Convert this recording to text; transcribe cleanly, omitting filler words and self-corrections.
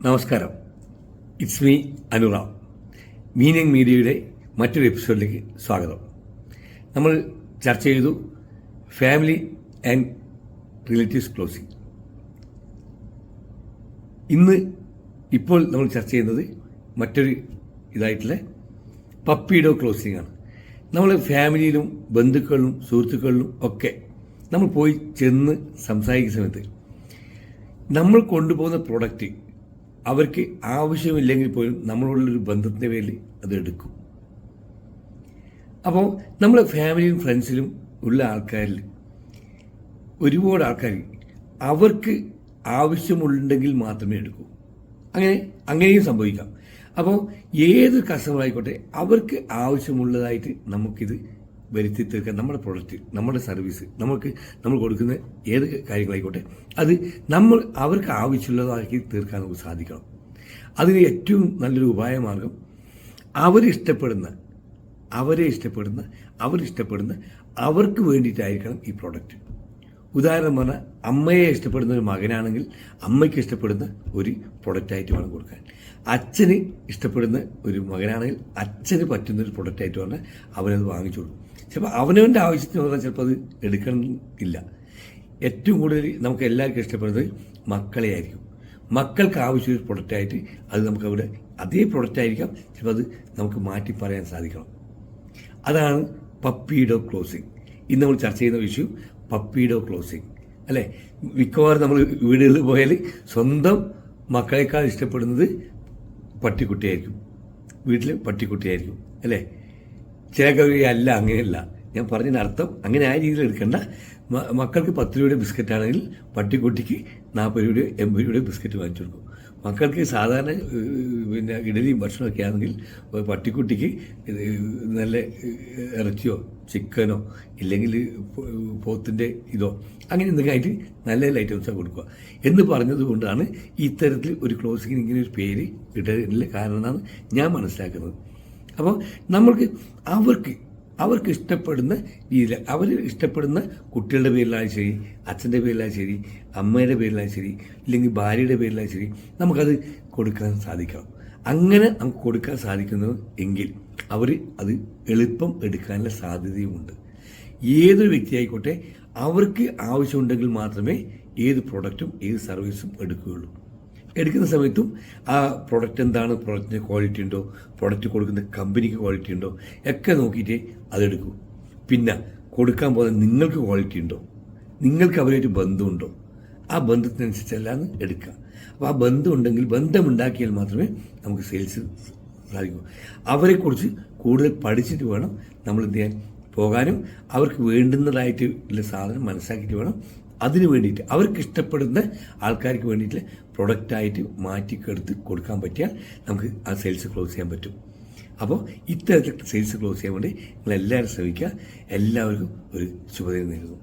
നമസ്കാരം. It's me Anuram. Meaning മീഡിയയുടെ മറ്റൊരു എപ്പിസോഡിലേക്ക് സ്വാഗതം. നമ്മൾ ചർച്ച ചെയ്തു ഫാമിലി ആൻഡ് റിലേറ്റീവ്സ് ക്ലോസിംഗ്. ഇപ്പോൾ നമ്മൾ ചർച്ച ചെയ്യുന്നത് മറ്റൊരു ഇതായിട്ടുള്ള പപ്പിയുടെ ക്ലോസിംഗ് ആണ്. നമ്മൾ ഫാമിലിയിലും ബന്ധുക്കളിലും സുഹൃത്തുക്കളിലും ഒക്കെ നമ്മൾ പോയി ചെന്ന് സംസാരിക്കുന്ന സമയത്ത് നമ്മൾ കൊണ്ടുപോകുന്ന പ്രോഡക്റ്റ് അവർക്ക് ആവശ്യമില്ലെങ്കിൽ പോലും നമ്മളോടുള്ളൊരു ബന്ധത്തിൻ്റെ പേരിൽ അത് എടുക്കും. അപ്പോൾ നമ്മൾ ഫാമിലിയിലും ഫ്രണ്ട്സിലും ഉള്ള ആൾക്കാരിൽ ഒരുപാട് ആൾക്കാർ അവർക്ക് ആവശ്യമുണ്ടെങ്കിൽ മാത്രമേ എടുക്കൂ. അങ്ങനെയും സംഭവിക്കാം. അപ്പോൾ ഏത് കസ്റ്റമർ ആയിക്കോട്ടെ അവർക്ക് ആവശ്യമുള്ളതായിട്ട് നമുക്കിത് വരുത്തി തീർക്കാൻ നമ്മുടെ പ്രൊഡക്റ്റ്, നമ്മുടെ സർവീസ്, നമ്മൾ കൊടുക്കുന്ന ഏത് കാര്യങ്ങളായിക്കോട്ടെ അത് അവർക്ക് ആവശ്യമുള്ളതാക്കി തീർക്കാൻ നമുക്ക് സാധിക്കണം. അതിന് ഏറ്റവും നല്ലൊരു ഉപായമാർഗം അവരിഷ്ടപ്പെടുന്ന അവർക്ക് വേണ്ടിയിട്ടായിരിക്കണം ഈ പ്രോഡക്റ്റ്. ഉദാഹരണം പറഞ്ഞാൽ അമ്മയെ ഇഷ്ടപ്പെടുന്ന ഒരു മകനാണെങ്കിൽ അമ്മയ്ക്ക് ഇഷ്ടപ്പെടുന്ന ഒരു പ്രൊഡക്റ്റായിട്ട് വേണം കൊടുക്കാൻ. അച്ഛന് ഇഷ്ടപ്പെടുന്ന ഒരു മകനാണെങ്കിൽ അച്ഛന് പറ്റുന്നൊരു പ്രൊഡക്റ്റായിട്ട് പറഞ്ഞാൽ അവനത് വാങ്ങിച്ചു കൊടുക്കും. ചിലപ്പോൾ അവനവൻ്റെ ആവശ്യത്തിന് പറഞ്ഞാൽ ചിലപ്പോൾ അത് എടുക്കണമെന്നില്ല. ഏറ്റവും കൂടുതൽ നമുക്ക് എല്ലാവർക്കും ഇഷ്ടപ്പെടുന്നത് മക്കളെ ആയിരിക്കും. മക്കൾക്ക് ആവശ്യമൊരു പ്രൊഡക്റ്റായിട്ട് അത് നമുക്ക് അവിടെ അതേ പ്രൊഡക്റ്റായിരിക്കാം, ചിലപ്പോൾ അത് നമുക്ക് മാറ്റി പറയാൻ സാധിക്കണം. അതാണ് പപ്പിയുടെ ക്ലോസിംഗ്. ഇന്ന് നമ്മൾ ചർച്ച ചെയ്യുന്ന വിഷയം പപ്പിയുടെ ക്ലോസിംഗ് അല്ലേ. മിക്കവാറും നമ്മൾ വീടുകളിൽ പോയാൽ സ്വന്തം മക്കളെക്കാൾ ഇഷ്ടപ്പെടുന്നത് പട്ടിക്കുട്ടിയായിരിക്കും, വീട്ടിൽ പട്ടിക്കുട്ടിയായിരിക്കും അല്ലേ. ചില കവി അല്ല, അങ്ങനെയല്ല ഞാൻ പറഞ്ഞതിന് അർത്ഥം. അങ്ങനെ ആ രീതിയിൽ എടുക്കേണ്ട. മക്കൾക്ക് 10 രൂപയുടെ ബിസ്ക്കറ്റ് ആണെങ്കിൽ പട്ടിക്കുട്ടിക്ക് 40 രൂപയോ 80 രൂപയുടെ ബിസ്ക്കറ്റ് വാങ്ങിച്ചു കൊടുക്കും. മക്കൾക്ക് സാധാരണ ഇഡലിയും ഭക്ഷണമൊക്കെ ആണെങ്കിൽ പട്ടിക്കുട്ടിക്ക് നല്ല ഇറച്ചിയോ ചിക്കനോ ഇല്ലെങ്കിൽ പോത്തിൻ്റെ ഇതോ അങ്ങനെ എന്തെങ്കിലും ആയിട്ട് നല്ല നല്ല ഐറ്റംസാണ് കൊടുക്കുക എന്ന് പറഞ്ഞതുകൊണ്ടാണ് ഇത്തരത്തിൽ ഒരു ക്ലോസിങ്ങിന് ഇങ്ങനെ ഒരു പേര് ഇടലില്ല കാരണം എന്നാണ് ഞാൻ മനസ്സിലാക്കുന്നത്. അപ്പോൾ നമ്മൾക്ക് അവർക്ക് ഇഷ്ടപ്പെടുന്ന രീതിയിൽ അവർ ഇഷ്ടപ്പെടുന്ന കുട്ടികളുടെ പേരിലായാലും ശരി, അച്ഛൻ്റെ പേരിലായാലും ശരി, അമ്മയുടെ പേരിലായാലും ശരി, ഇല്ലെങ്കിൽ ഭാര്യയുടെ പേരിലായാലും ശരി നമുക്കത് കൊടുക്കാൻ സാധിക്കണം. അങ്ങനെ നമുക്ക് കൊടുക്കാൻ സാധിക്കുന്നത് എങ്കിൽ അവർ അത് എളുപ്പം എടുക്കാനുള്ള സാധ്യതയുമുണ്ട്. ഏതൊരു വ്യക്തിയായിക്കോട്ടെ അവർക്ക് ആവശ്യമുണ്ടെങ്കിൽ മാത്രമേ ഏത് പ്രോഡക്റ്റും ഏത് സർവീസും എടുക്കുകയുള്ളൂ. എടുക്കുന്ന സമയത്തും ആ പ്രൊഡക്റ്റ് എന്താണ്, പ്രൊഡക്റ്റിന് ക്വാളിറ്റി ഉണ്ടോ, പ്രൊഡക്റ്റ് കൊടുക്കുന്ന കമ്പനിക്ക് ക്വാളിറ്റി ഉണ്ടോ ഒക്കെ നോക്കിയിട്ടേ അതെടുക്കൂ. പിന്നെ കൊടുക്കാൻ പോകുന്ന നിങ്ങൾക്ക് ക്വാളിറ്റി ഉണ്ടോ, നിങ്ങൾക്ക് അവരായിട്ട് ബന്ധമുണ്ടോ, ആ ബന്ധത്തിനനുസരിച്ചല്ലാന്ന് എടുക്കുക. അപ്പോൾ ആ ബന്ധമുണ്ടെങ്കിൽ, ബന്ധമുണ്ടാക്കിയാൽ മാത്രമേ നമുക്ക് സെയിൽസ് സാധിക്കൂ. അവരെക്കുറിച്ച് കൂടുതൽ പഠിച്ചിട്ട് വേണം നമ്മൾ എന്ത് ചെയ്യാൻ പോകാനും. അവർക്ക് വേണ്ടുന്നതായിട്ട് ഉള്ള സാധനം മനസ്സിലാക്കിയിട്ട് വേണം അതിന് വേണ്ടിയിട്ട് അവർക്ക് ഇഷ്ടപ്പെടുന്ന ആൾക്കാർക്ക് വേണ്ടിയിട്ട് പ്രൊഡക്റ്റായിട്ട് മാറ്റിക്കെടുത്ത് കൊടുക്കാൻ പറ്റിയാൽ നമുക്ക് ആ സെയിൽസ് ക്ലോസ് ചെയ്യാൻ പറ്റും. അപ്പോൾ ഇത്തരത്തിൽ സെയിൽസ് ക്ലോസ് ചെയ്യാൻ വേണ്ടി നിങ്ങളെല്ലാവരും ശ്രമിക്കുക. എല്ലാവർക്കും ഒരു ശുഭദിനം നേരുന്നു.